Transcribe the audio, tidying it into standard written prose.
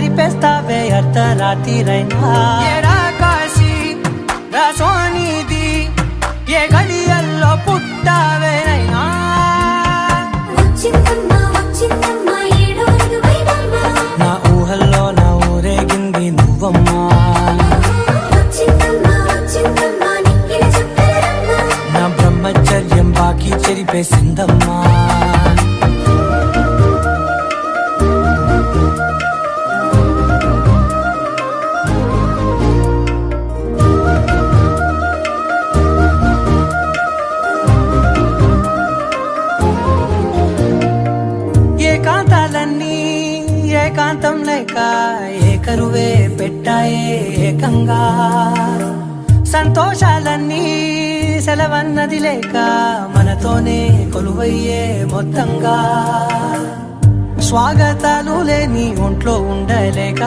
చెరిపేస్తావే అర్ధరాత్రిరైనా ఏడా కాశీ రసోనిది ఏ గడియల్లో పుట్టావేనైనా నా ఊహల్లో నా ఊరేగింది నువ్వమ్మా నా బ్రహ్మచర్యం బాకీ చెరిపేసిందమ్మా ఏకాంతాలన్నీ ఏకాంతం లేక ఏకరువే పెట్టాయే ఏకంగా సంతోషాలన్నీ సెలవన్నది లేక మనతోనే కొలువయ్యే మొత్తంగా స్వాగతాలు లేని ఒంట్లో ఉండలేక